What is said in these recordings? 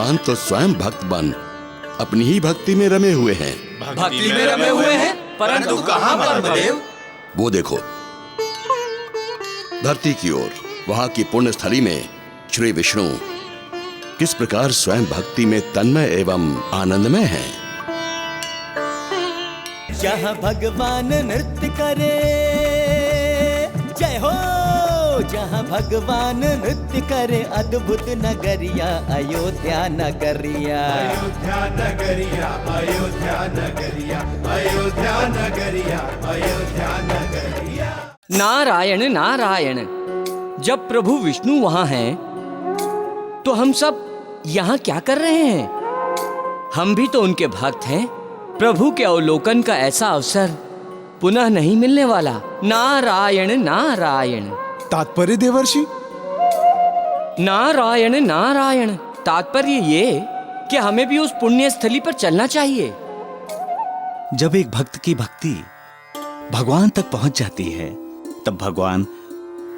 भगवान तो स्वयं भक्त बन अपनी ही भक्ति में रमे हुए हैं। भक्ति में रमे हुए हैं, परंतु कहाँ ब्रह्मदेव? वो देखो धरती की ओर, वहां की पुण्य स्थली में श्री विष्णु किस प्रकार स्वयं भक्ति में तन्मय एवं आनंदमय हैं। जहाँ भगवान नृत्य करे, जय हो, जहाँ भगवान नृत्य करे, अद्भुत नगरिया अयोध्या नगरिया। अयोध्या नगरिया, अयोध्या नगरिया, अयोध्या नगरिया, अयोध्या नगरिया। नारायण नारायण। जब प्रभु विष्णु वहां हैं, तो हम सब यहाँ क्या कर रहे हैं? हम भी तो उनके भक्त हैं। प्रभु के अवलोकन का ऐसा अवसर पुनः नहीं मिलने वाला। नारायण नारायण। तात्पर्य देवर्षि? नारायण नारायण तात्पर्य ये कि हमें भी उस पुण्य स्थली पर चलना चाहिए। जब एक भक्त की भक्ति भगवान तक पहुंच जाती है, तब भगवान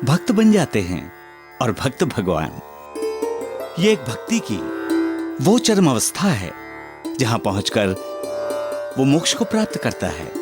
भक्त बन जाते हैं और भक्त भगवान। ये एक भक्ति की वो चरम अवस्था है जहां पहुंचकर वो मोक्ष को प्राप्त करता है।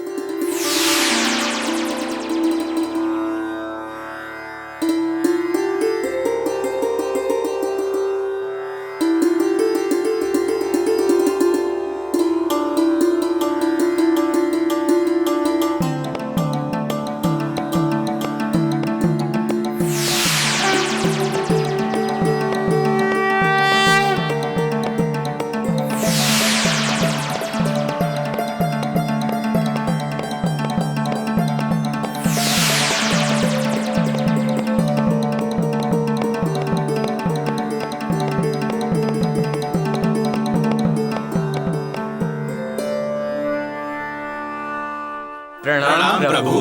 प्रणाम प्रभु।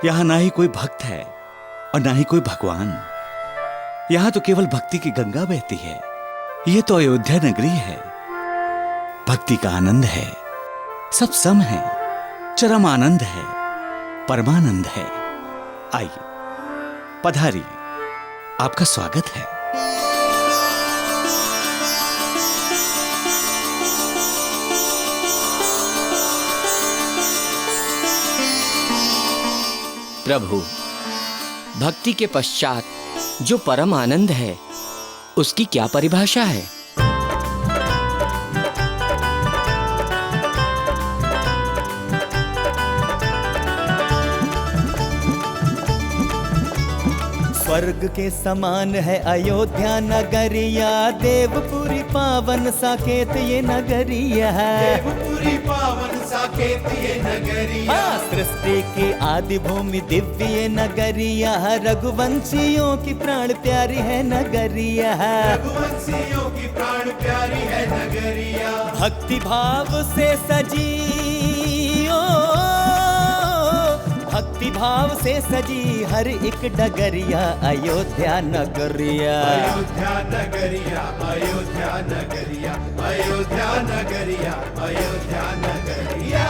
यहां ना ही कोई भक्त है और ना ही कोई भगवान। यहां तो केवल भक्ति की गंगा बहती है। ये तो अयोध्या नगरी है। भक्ति का आनंद है, सब सम है, चरम आनंद है, परमानंद है। आइए पधारिए, आपका स्वागत है। प्रभु, भक्ति के पश्चात जो परम आनंद है, उसकी क्या परिभाषा है? स्वर्ग के समान है अयोध्या नगरिया, देवपुरी पावन साकेत ये नगरिया है। देवपुरी पावन साकेत ये नगरिया। हाँ, सृष्टि की आदि भूमि दिव्य ये नगरिया है। रघुवंशियों की प्राण प्यारी है नगरिया है। रघुवंशियों की प्राण प्यारी है नगरिया। भक्ति भाव से सजी, भक्ति भाव से सजी हर एक डगरिया अयोध्या नगरिया। अयोध्या नगरिया, अयोध्या नगरिया, अयोध्या नगरिया, अयोध्या नगरिया।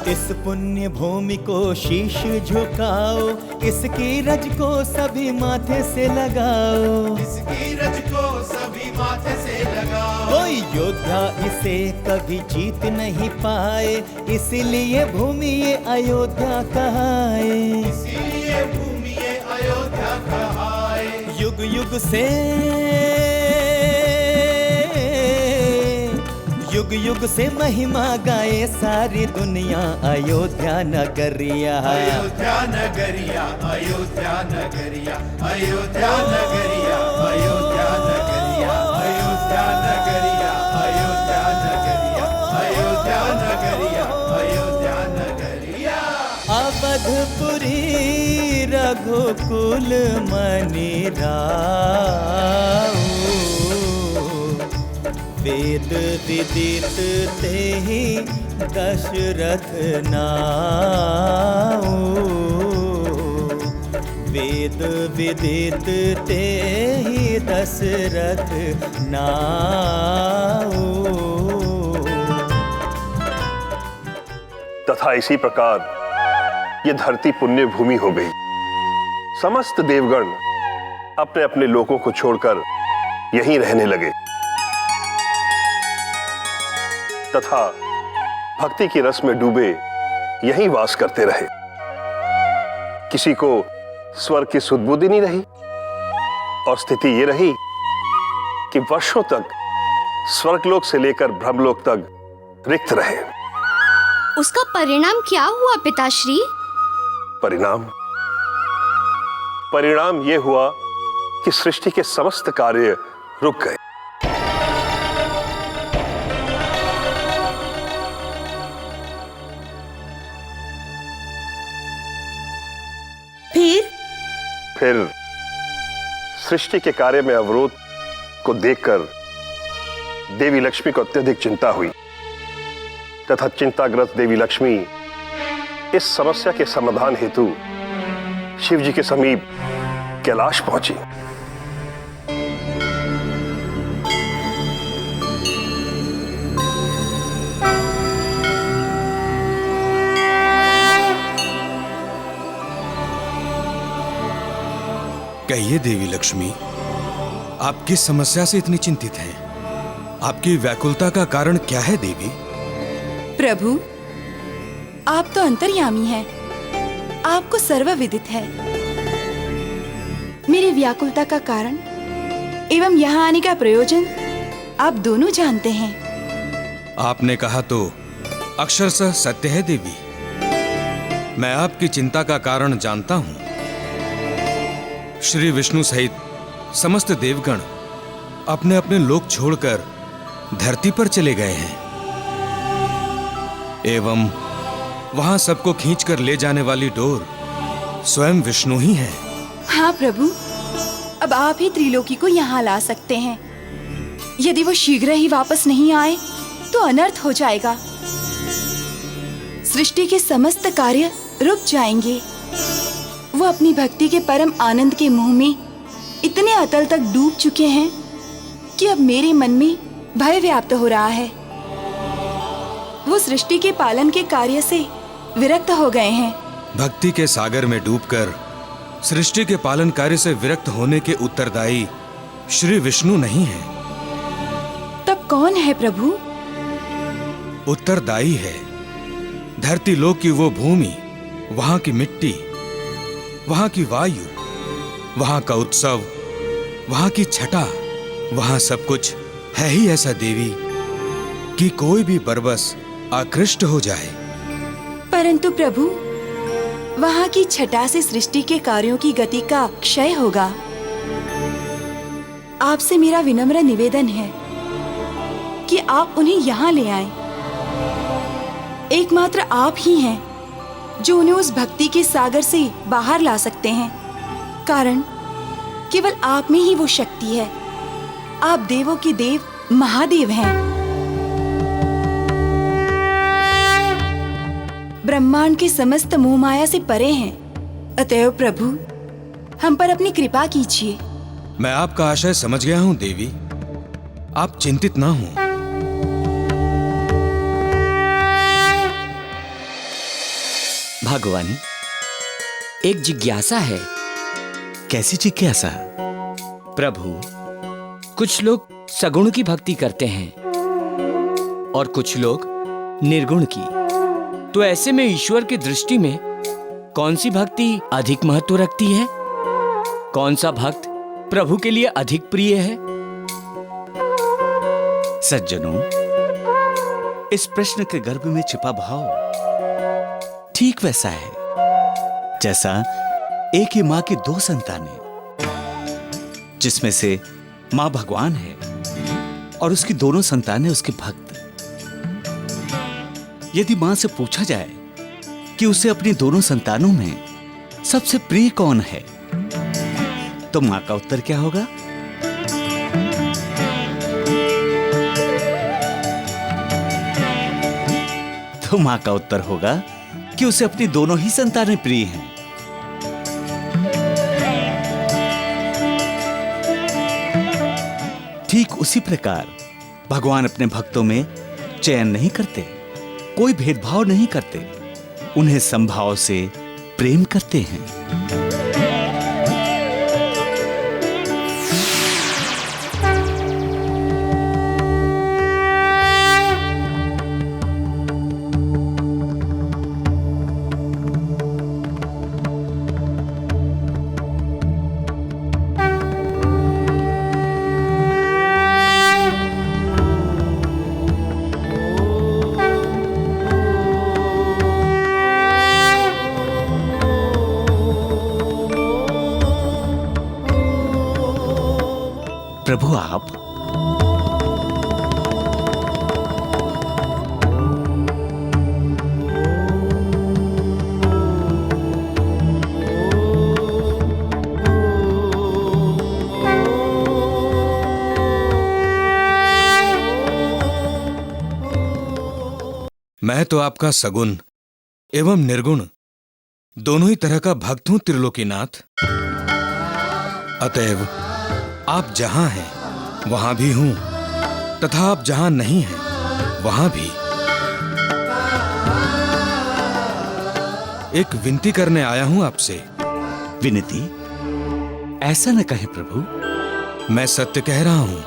इस पुण्य भूमि को शीश झुकाओ, इसकी रज को सभी माथे से लगाओ। इसकी रज को सभी माथे से लगाओ। कोई योद्धा इसे कभी जीत नहीं पाए, इसीलिए भूमि ये अयोध्या कहाए। इसीलिए भूमि ये अयोध्या कहाए। युग युग से, युग युग से महिमा गाए सारी दुनिया अयोध्या नगरिया। अयोध्या नगरिया, अयोध्या नगरिया, अयोध्या नगरिया, अयोध्या नगरिया, अयोध्या नगरिया, अयोध्या नगरिया, अयोध्या नगरिया, अयोध्या नगरिया। अवधपुरी रघुकुल मनि राऊ, वेद विदित तेहि दशरथ नाऊ। वेद विदित तेहि दशरथ नाऊ। तथा इसी प्रकार ये धरती पुण्य भूमि हो गई। समस्त देवगण अपने अपने लोकों को छोड़कर यहीं रहने लगे तथा भक्ति की रस में डूबे यहीं वास करते रहे। किसी को स्वर्ग की सुधबुद्धि नहीं रही और स्थिति ये रही कि वर्षों तक स्वर्गलोक से लेकर ब्रह्मलोक तक रिक्त रहे। उसका परिणाम क्या हुआ पिताश्री? परिणाम ये हुआ कि सृष्टि के समस्त कार्य रुक गए। फिर सृष्टि के कार्य में अवरोध को देखकर देवी लक्ष्मी को अत्यधिक चिंता हुई तथा चिंताग्रस्त देवी लक्ष्मी इस समस्या के समाधान हेतु शिव जी के समीप कैलाश पहुंची। कहिए देवी लक्ष्मी, आप किस समस्या से इतनी चिंतित हैं? आपकी व्याकुलता का कारण क्या है देवी? प्रभु, आप तो अंतर्यामी हैं, आपको सर्वविदित है। मेरी व्याकुलता का कारण एवं यहाँ आने का प्रयोजन आप दोनों जानते हैं। आपने कहा तो अक्षरशः सत्य है देवी। मैं आपकी चिंता का कारण जानता हूं। श्री विष्णु सहित समस्त देवगण अपने अपने लोक छोड़कर धरती पर चले गए हैं एवं वहां सबको खींचकर ले जाने वाली डोर स्वयं विष्णु ही है। हाँ प्रभु, अब आप ही त्रिलोकी को यहाँ ला सकते हैं। यदि वो शीघ्र ही वापस नहीं आए तो अनर्थ हो जाएगा। सृष्टि के समस्त कार्य रुक जाएंगे। वो अपनी भक्ति के परम आनंद के मुंह में इतने अतल तक डूब चुके हैं कि अब मेरे मन में भय व्याप्त हो रहा है। वो सृष्टि के पालन के कार्य से विरक्त हो गए हैं। भक्ति के सागर में डूबकर सृष्टि के पालन कार्य से विरक्त होने के उत्तरदायी श्री विष्णु नहीं है। तब कौन है प्रभु? उत्तरदायी है धरती लोक की वो भूमि, वहां की मिट्टी, वहां की वायु, वहां का उत्सव, वहां की छटा, वहां सब कुछ है ही ऐसा देवी कि कोई भी बरबस आकृष्ट हो जाए। परंतु प्रभु, वहां की छटा से सृष्टि के कार्यों की गति का क्षय होगा। आपसे मेरा विनम्र निवेदन है कि आप उन्हें यहाँ ले आएं। एकमात्र आप ही हैं जो उन्हें उस भक्ति के सागर से बाहर ला सकते हैं, कारण केवल आप में ही वो शक्ति है। आप देवों के देव महादेव हैं। ब्रह्मांड के समस्त मोह माया से परे हैं। अतएव प्रभु, हम पर अपनी कृपा कीजिए। मैं आपका आशय समझ गया हूं देवी, आप चिंतित ना हो। भगवान, एक जिज्ञासा है। कैसी जिज्ञासा? प्रभु, कुछ लोग सगुण की भक्ति करते हैं और कुछ लोग निर्गुण की। तो ऐसे में ईश्वर की दृष्टि में कौन सी भक्ति अधिक महत्व रखती है? कौन सा भक्त प्रभु के लिए अधिक प्रिय है? सज्जनों, इस प्रश्न के गर्भ में छिपा भाव ठीक वैसा है जैसा एक ही मां की 2 संतानें, जिसमें से मां भगवान है और उसकी दोनों संतानें उसके भक्त। यदि मां से पूछा जाए कि उसे अपनी दोनों संतानों में सबसे प्रिय कौन है, तो मां का उत्तर क्या होगा? तो मां का उत्तर होगा कि उसे अपनी दोनों ही संतानें प्रिय हैं। ठीक उसी प्रकार भगवान अपने भक्तों में चयन नहीं करते, कोई भेदभाव नहीं करते। उन्हें संभाव से प्रेम करते हैं। प्रभु आप मैं तो आपका सगुण एवं निर्गुण दोनों ही तरह का भक्त हूं त्रिलोकीनाथ। अतएव आप जहां हैं वहां भी हूं, तथा आप जहां नहीं हैं वहां भी। एक विनती करने आया हूं आपसे। विनती? ऐसा न कहे प्रभु। मैं सत्य कह रहा हूं।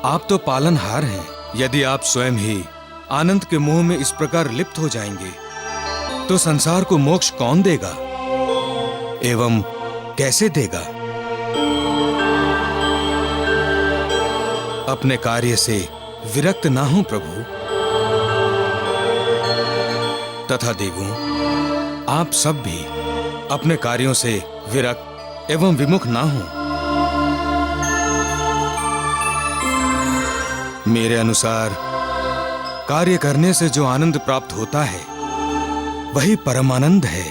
आप तो पालनहार हैं। यदि आप स्वयं ही आनंद के मोह में इस प्रकार लिप्त हो जाएंगे तो संसार को मोक्ष कौन देगा एवं कैसे देगा? अपने कार्य से विरक्त ना हो प्रभु। तथा देवों, आप सब भी अपने कार्यों से विरक्त एवं विमुख ना हो। मेरे अनुसार कार्य करने से जो आनंद प्राप्त होता है वही परमानंद है।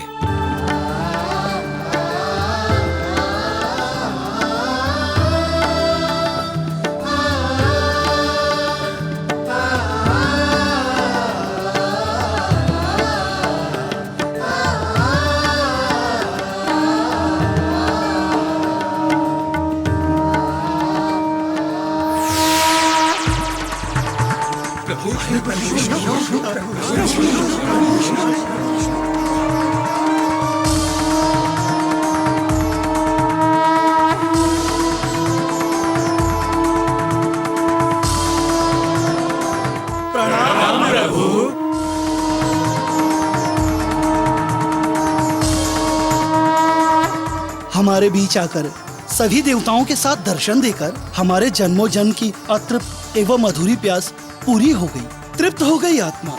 हमारे बीच आकर सभी देवताओं के साथ दर्शन देकर हमारे जन्मों जन्म की अतृप्त एवं अधूरी प्यास पूरी हो गई, तृप्त हो गई आत्मा।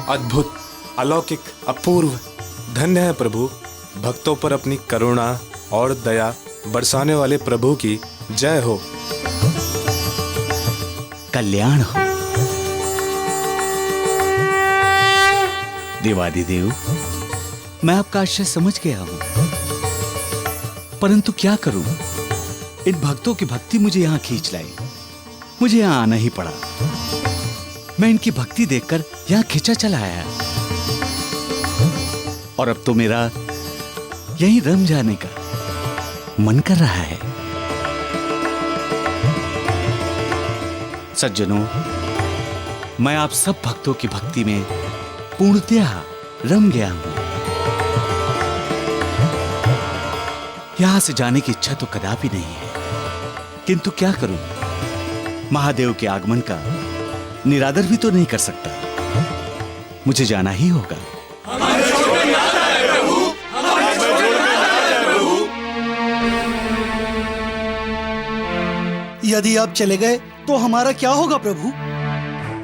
अद्भुत, अलौकिक, अपूर्व, धन्य है प्रभु। भक्तों पर अपनी करुणा और दया बरसाने वाले प्रभु की जय हो। कल्याण हो। देवादिदेव, मैं आपका आशय समझ गया हूं, परंतु क्या करूं? इन भक्तों की भक्ति मुझे यहां खींच लाई। मुझे यहां आना ही पड़ा। मैं इनकी भक्ति देखकर यहां खिंचा चला आया, और अब तो मेरा यहीं रम जाने का मन कर रहा है। सज्जनों, मैं आप सब भक्तों की भक्ति में पूर्णतया रम गया हूं। यहां से जाने की इच्छा तो कदापि नहीं है, किंतु क्या करूं? महादेव के आगमन का निरादर भी तो नहीं कर सकता। मुझे जाना ही होगा। यदि आप चले गए तो हमारा क्या होगा प्रभु?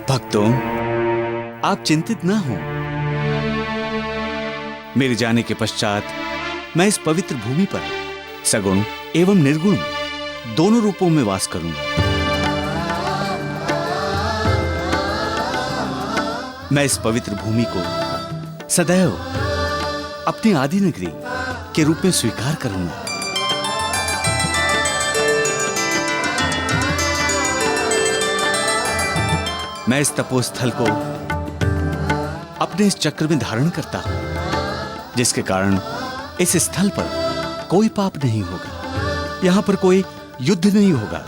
भक्तों, आप चिंतित ना हो। मेरे जाने के पश्चात मैं इस पवित्र भूमि पर सगुण एवं निर्गुण दोनों रूपों में वास करूंगा। मैं इस पवित्र भूमि को सदैव अपनी आदि नगरी के रूप में स्वीकार करूंगा। मैं इस तपोस्थल को अपने इस चक्र में धारण करता हूं, जिसके कारण इस स्थल पर कोई पाप नहीं होगा, यहां पर कोई युद्ध नहीं होगा।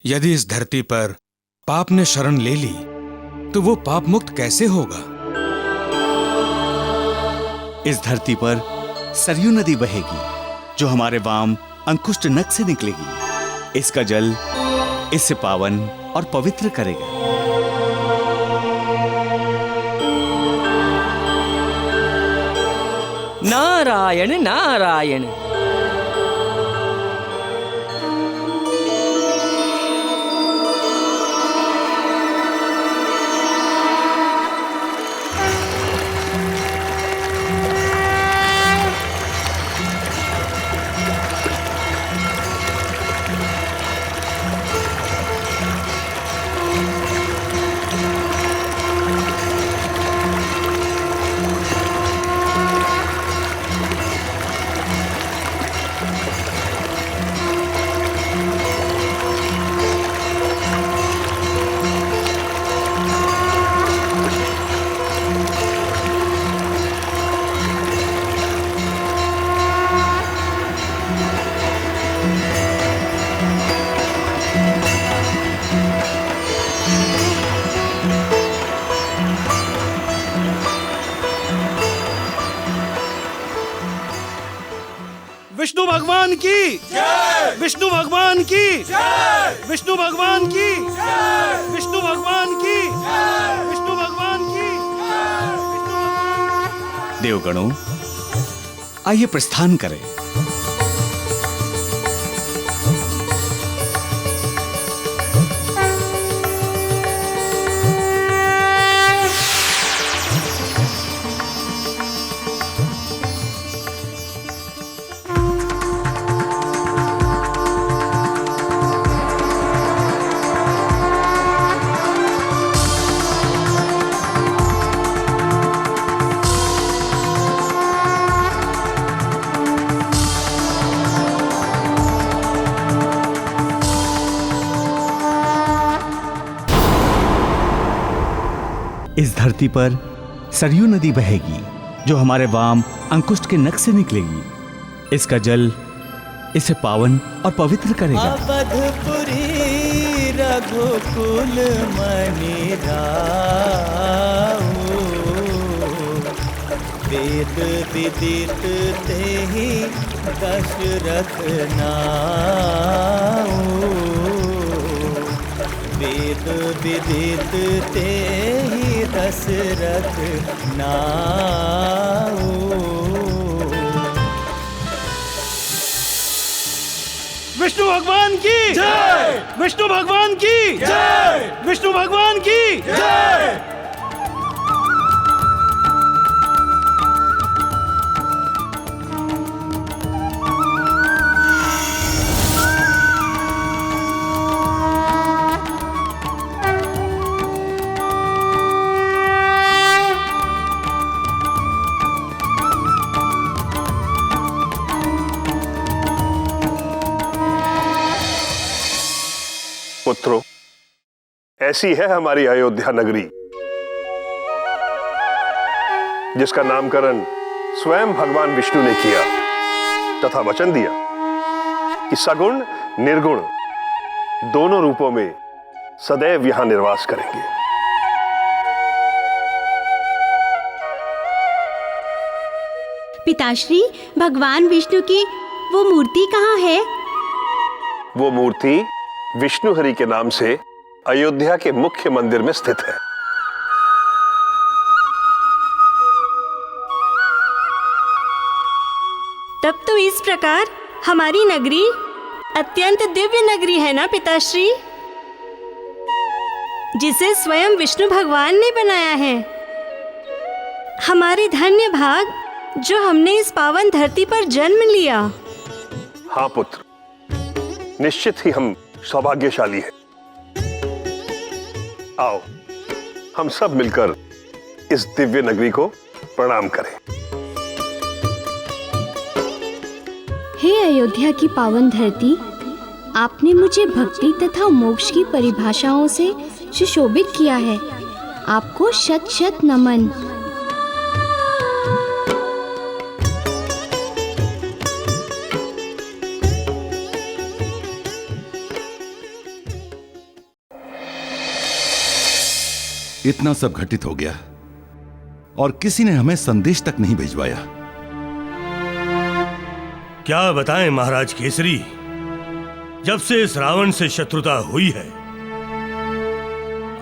यदि इस धरती पर पाप ने शरण ले ली तो वो पाप मुक्त कैसे होगा? इस धरती पर सरयू नदी बहेगी जो हमारे वाम अंकुष्ट नख से निकलेगी। इसका जल इससे पावन और पवित्र करेगा। नारायण नारायण। विष्णु भगवान की जय, विष्णु भगवान की जय, विष्णु भगवान की जय, विष्णु भगवान की जय, विष्णु भगवान की जय। देवगणों, आइए प्रस्थान करें। इस धरती पर सरयू नदी बहेगी जो हमारे वाम अंकुष्ट के नख से निकलेगी। इसका जल इसे पावन और पवित्र करेगा। अवधपुरी रघुकुल मनि राऊ, वेद विदित तेहि दशरथ नाऊ, वेद विदित तेहि दशरथ नाऊ। विष्णु भगवान की जय, विष्णु भगवान की जय, विष्णु भगवान की जय। पुत्रों, ऐसी है हमारी अयोध्या नगरी जिसका नामकरण स्वयं भगवान विष्णु ने किया तथा वचन दिया कि सगुण निर्गुण दोनों रूपों में सदैव यहां निर्वास करेंगे। पिताश्री, भगवान विष्णु की वो मूर्ति कहाँ है? वो मूर्ति विष्णु हरि के नाम से अयोध्या के मुख्य मंदिर में स्थित है। तब तो इस प्रकार हमारी नगरी अत्यंत दिव्य नगरी है ना पिताश्री, जिसे स्वयं विष्णु भगवान ने बनाया है। हमारे धन्य भाग जो हमने इस पावन धरती पर जन्म लिया। हाँ पुत्र, निश्चित ही हम सौभाग्यशाली हैं। आओ हम सब मिलकर इस दिव्य नगरी को प्रणाम करें। हे अयोध्या की पावन धरती, आपने मुझे भक्ति तथा मोक्ष की परिभाषाओं से सुशोभित किया है। आपको शत शत नमन। इतना सब घटित हो गया और किसी ने हमें संदेश तक नहीं भिजवाया। क्या बताएं महाराज केसरी, जब से इस रावण से शत्रुता हुई है,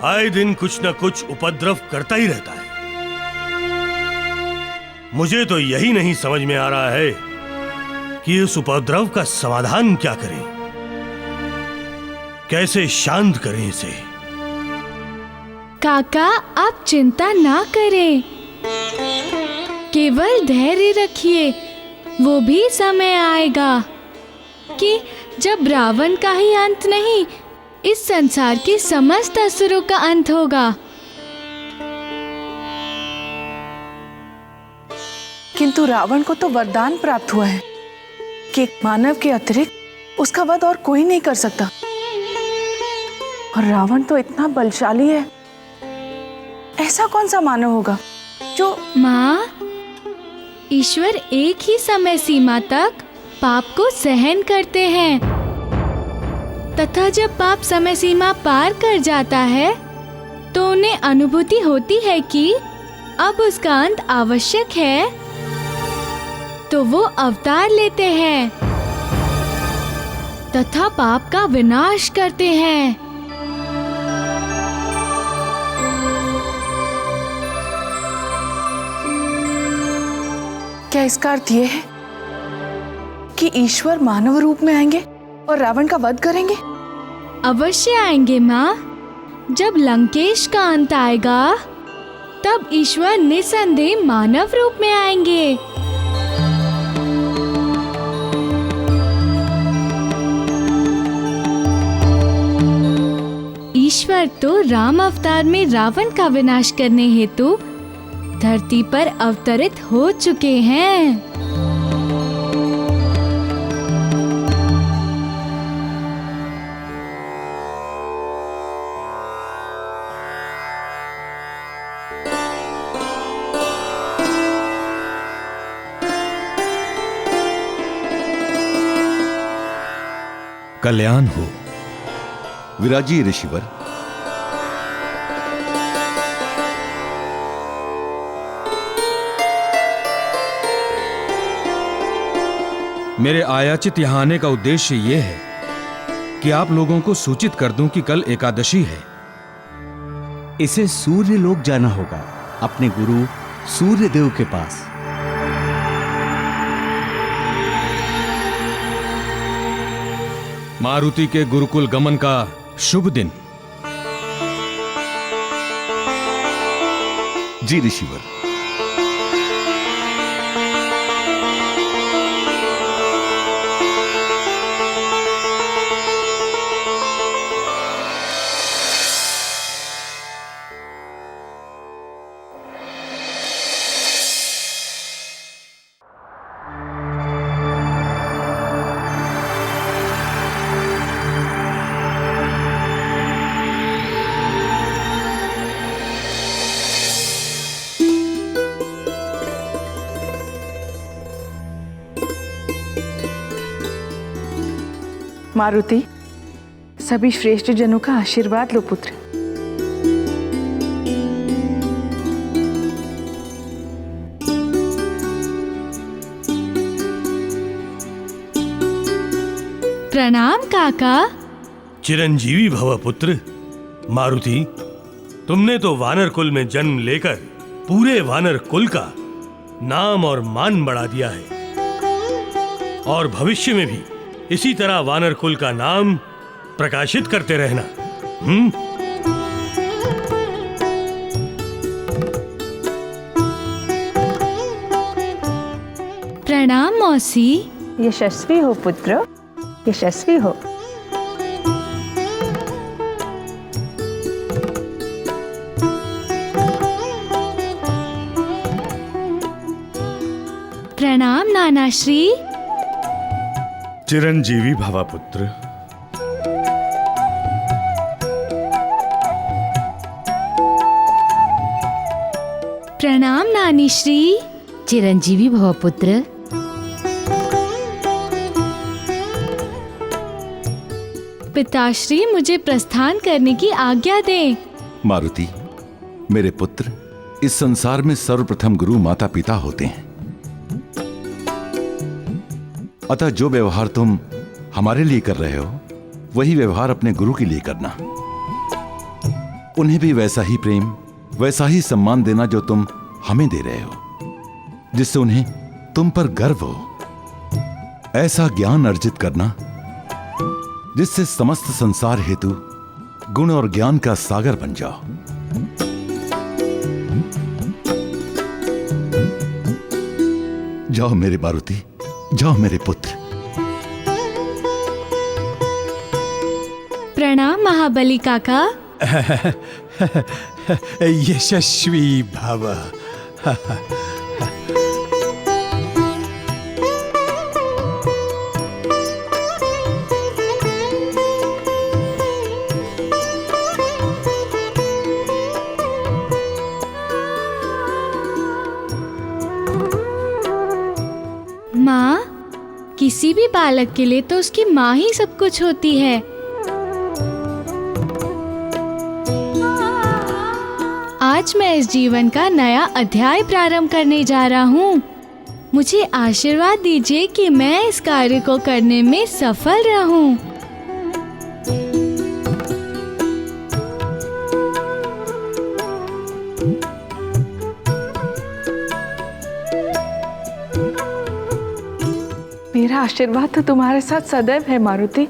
आए दिन कुछ न कुछ उपद्रव करता ही रहता है। मुझे तो यही नहीं समझ में आ रहा है कि इस उपद्रव का समाधान क्या करें, कैसे शांत करें इसे। काका, आप चिंता ना करें, केवल धैर्य रखिए। वो भी समय आएगा कि जब रावण का ही अंत नहीं, इस संसार के समस्त असुरों का अंत होगा। किंतु रावण को तो वरदान प्राप्त हुआ है कि एक मानव के अतिरिक्त उसका वध और कोई नहीं कर सकता। और रावण तो इतना बलशाली है, ऐसा कौन सा मानव होगा जो। माँ, ईश्वर एक ही समय सीमा तक पाप को सहन करते हैं, तथा जब पाप समय सीमा पार कर जाता है तो उन्हें अनुभूति होती है कि अब उसका अंत आवश्यक है, तो वो अवतार लेते हैं तथा पाप का विनाश करते हैं। क्या इसका अर्थ ये है कि ईश्वर मानव रूप में आएंगे और रावण का वध करेंगे? अवश्य आएंगे माँ। जब लंकेश का अंत आएगा तब ईश्वर निसंदेह मानव रूप में आएंगे। ईश्वर तो राम अवतार में रावण का विनाश करने हेतु धरती पर अवतरित हो चुके हैं। कल्याण हो। विराजिए ऋषिवर। मेरे आयाचित यहाँ आने का उद्देश्य ये है कि आप लोगों को सूचित कर दूं कि कल एकादशी है। इसे सूर्य लोक जाना होगा, अपने गुरु सूर्य देव के पास। मारुति के गुरुकुल गमन का शुभ दिन। जी ऋषिवर। मारुति, सभी श्रेष्ठ जनों का आशीर्वाद लो पुत्र। प्रणाम काका। चिरंजीवी भव पुत्र। मारुति, तुमने तो वानर कुल में जन्म लेकर पूरे वानर कुल का नाम और मान बढ़ा दिया है, और भविष्य में भी इसी तरह वानर कुल का नाम प्रकाशित करते रहना। प्रणाम मौसी। यशस्वी हो पुत्र, यशस्वी हो। प्रणाम नाना श्री। चिरंजीवी भवा पुत्र। प्रणाम नानी श्री। चिरंजीवी भव पुत्र। पिताश्री, मुझे प्रस्थान करने की आज्ञा दें। मारुति, मेरे पुत्र, इस संसार में सर्वप्रथम गुरु माता पिता होते हैं। अतः जो व्यवहार तुम हमारे लिए कर रहे हो, वही व्यवहार अपने गुरु के लिए करना। उन्हें भी वैसा ही प्रेम, वैसा ही सम्मान देना जो तुम हमें दे रहे हो, जिससे उन्हें तुम पर गर्व हो। ऐसा ज्ञान अर्जित करना जिससे समस्त संसार हेतु गुण और ज्ञान का सागर बन जाओ। जाओ मेरे मारुति, जाओ मेरे पुत्र। प्रणाम महाबली काका। यशस्वी भव। माँ, किसी भी बालक के लिए तो उसकी माँ ही सब कुछ होती है। आज मैं इस जीवन का नया अध्याय प्रारंभ करने जा रहा हूँ। मुझे आशीर्वाद दीजिए कि मैं इस कार्य को करने में सफल रहूं। मेरा आशीर्वाद तो तुम्हारे साथ सदैव है मारुति।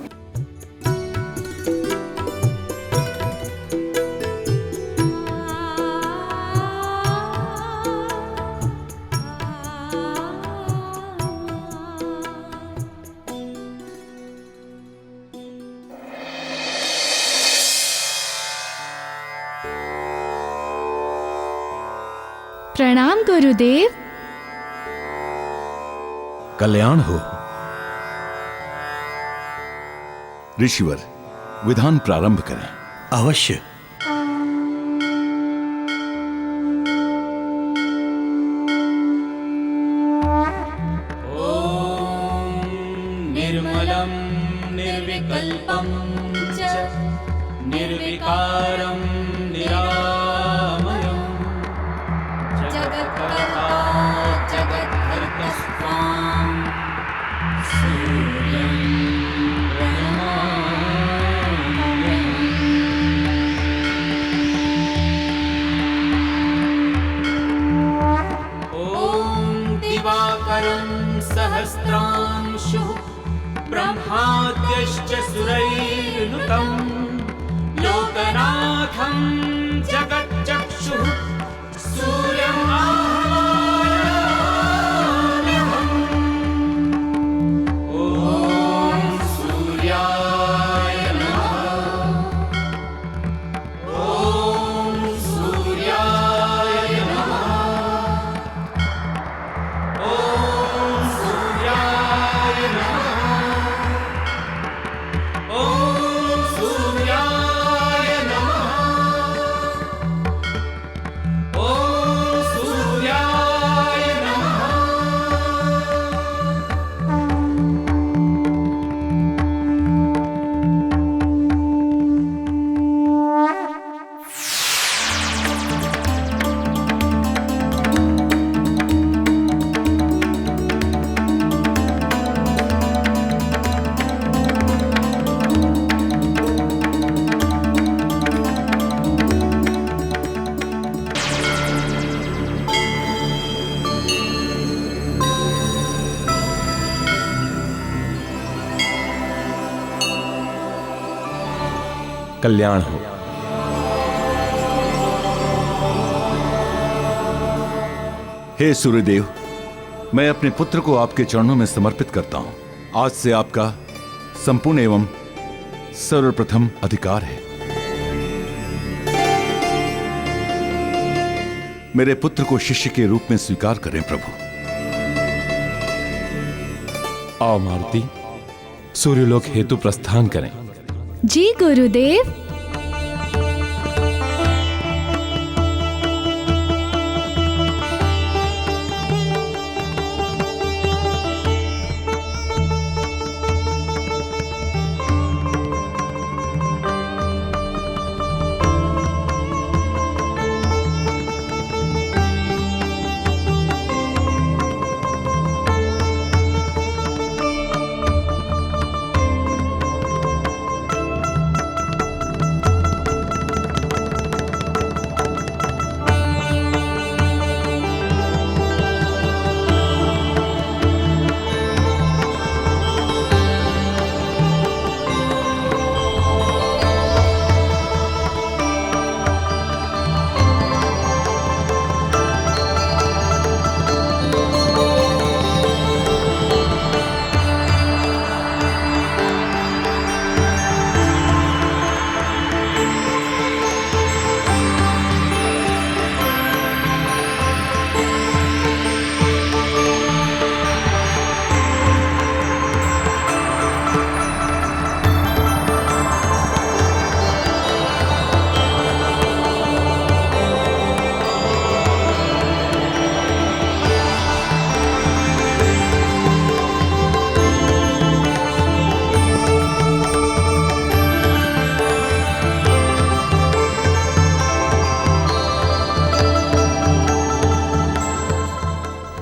प्रणाम गुरुदेव। कल्याण हो। ऋषिवर, विधान प्रारंभ करें। अवश्य। निर्मलं निर्विकल्पं च निर्विकारं निरामयं जगत्कर्ता जगद्धर्तस्त्वां सूर्यं दिवाकरं सहस्रांशुः ब्रह्माद्यश्च सुरैर्नुतं लोकनाथं जगच्चक्षुः सूर्यं ॐ सूर्याय नमः। ॐ सूर्याय नमः। ॐ सूर्याय नमः। ॐ सूर्याय नमः। ॐ सूर्याय नमः। कल्याण हो। हे सूर्यदेव, मैं अपने पुत्र को आपके चरणों में समर्पित करता हूं। आज से आपका संपूर्ण एवं सर्वप्रथम अधिकार है। मेरे पुत्र को शिष्य के रूप में स्वीकार करें प्रभु। आओ मारुति, सूर्यलोक हेतु प्रस्थान करें। जी गुरुदेव।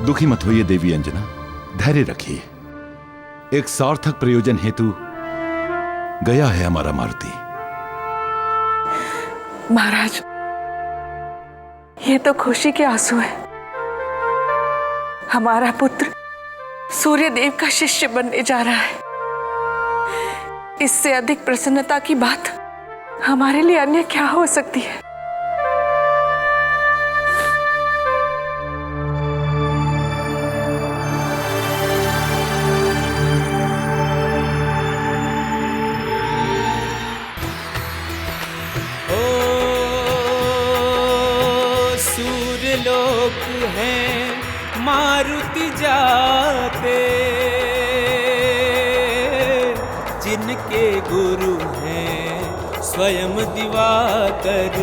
दुखी मत होइए देवी अंजना, धैर्य रखिए। एक सार्थक प्रयोजन हेतु गया है हमारा मारुति। महाराज, ये तो खुशी के आंसू है। हमारा पुत्र सूर्य देव का शिष्य बनने जा रहा है। इससे अधिक प्रसन्नता की बात हमारे लिए अन्य क्या हो सकती है। लोक हैं मारुति जाते, जिनके गुरु हैं स्वयं दिवाकर।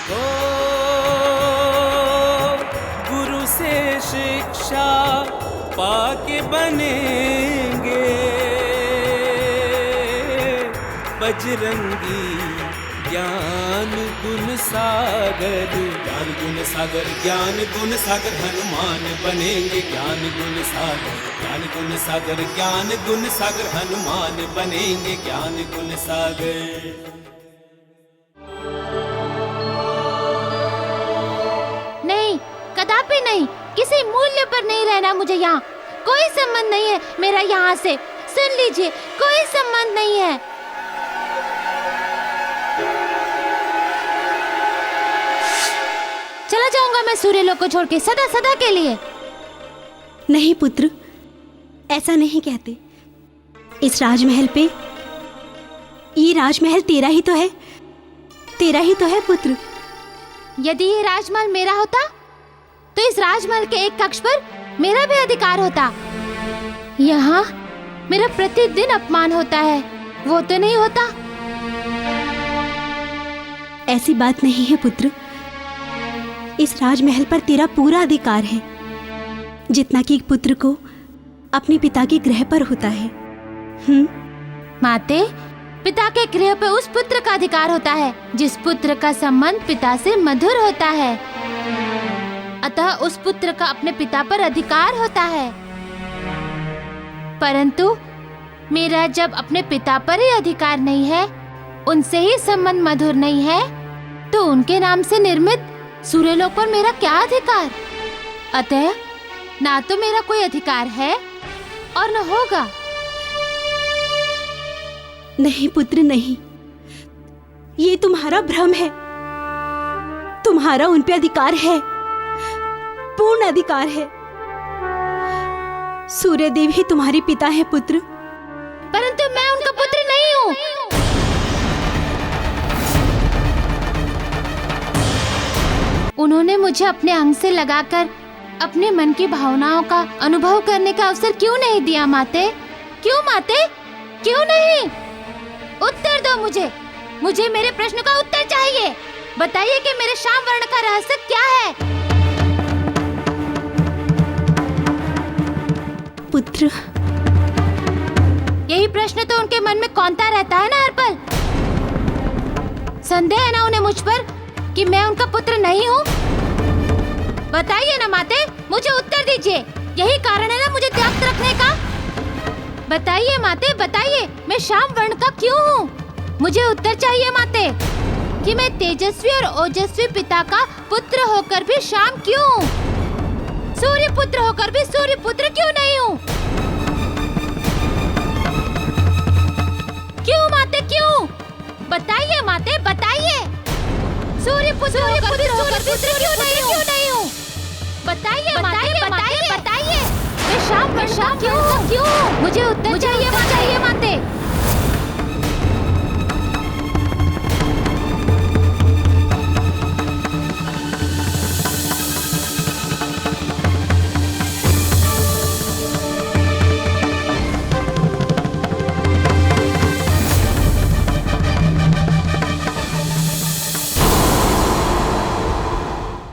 ओ गुरु से शिक्षा पाके बनेंगे बजरंगी ज्ञान गुण सागर। ज्ञान गुण सागर, ज्ञान गुण सागर हनुमान बनेंगे ज्ञान गुण सागर। ज्ञान गुण सागर, ज्ञान गुण सागर हनुमान बनेंगे ज्ञान गुण सागर। नहीं, कदापि नहीं, किसी मूल्य पर नहीं रहना मुझे यहाँ। कोई संबंध नहीं है मेरा यहाँ से। सुन लीजिए, कोई संबंध नहीं है। चला जाऊंगा मैं सूर्यलोक को छोड़ के सदा सदा के लिए। नहीं पुत्र, ऐसा नहीं कहते। इस राजमहल पे, ये राजमहल तेरा ही तो है, तेरा ही तो है पुत्र। यदि ये राजमहल मेरा होता तो इस राजमहल के एक कक्ष पर मेरा भी अधिकार होता। यहाँ मेरा प्रतिदिन अपमान होता है, वो तो नहीं होता। ऐसी बात नहीं है पुत्र, इस राजमहल पर तेरा पूरा अधिकार है, जितना कि पुत्र को अपने पिता के गृह पर होता है। माते, पिता के गृह पर उस पुत्र का अधिकार होता है जिस पुत्र का संबंध पिता से मधुर होता है। अतः उस पुत्र का अपने पिता पर अधिकार होता है। परंतु मेरा जब अपने पिता पर ही अधिकार नहीं है, उनसे ही संबंध मधुर नहीं है, तो उनके नाम से निर्मित सूर्यलोक पर मेरा क्या अधिकार? अतः ना तो मेरा कोई अधिकार है और न होगा। नहीं पुत्र नहीं, ये तुम्हारा भ्रम है। तुम्हारा उन पे अधिकार है, पूर्ण अधिकार है। सूर्यदेव ही तुम्हारे पिता है पुत्र। परंतु मैं उनका पुत्र नहीं हूँ। उन्होंने मुझे अपने अंग से लगाकर अपने मन की भावनाओं का अनुभव करने का अवसर क्यों नहीं दिया माते? क्यों माते? क्यों नहीं? उत्तर दो मुझे मेरे प्रश्न का उत्तर चाहिए। बताइए कि मेरे श्याम वर्ण का रहस्य क्या है? पुत्र, यही प्रश्न तो उनके मन में कौंता रहता है ना हर पल। संदेह है ना उन्हें मुझ पर कि मैं उनका पुत्र नहीं हूँ? बताइए ना माते, मुझे उत्तर दीजिए। यही कारण है ना मुझे त्याग रखने का? बताइए माते, बताइए, मैं श्याम वर्ण का क्यों हूँ? मुझे उत्तर चाहिए माते कि मैं तेजस्वी और ओजस्वी पिता का पुत्र होकर भी श्याम क्यों हूँ? सूर्य पुत्र होकर भी सूर्य पुत्र क्यों नहीं हूँ? क्यों माते, क्यों? बताइए माते, बताइए। सूर्य पुत्र होकर भी सूर्य पुत्र क्यों नहीं हूँ? बताइए माते, बताइए, बताइए। मैं श्याम क्यों हूँ? मुझे उत्तर चाहिए, बताइए।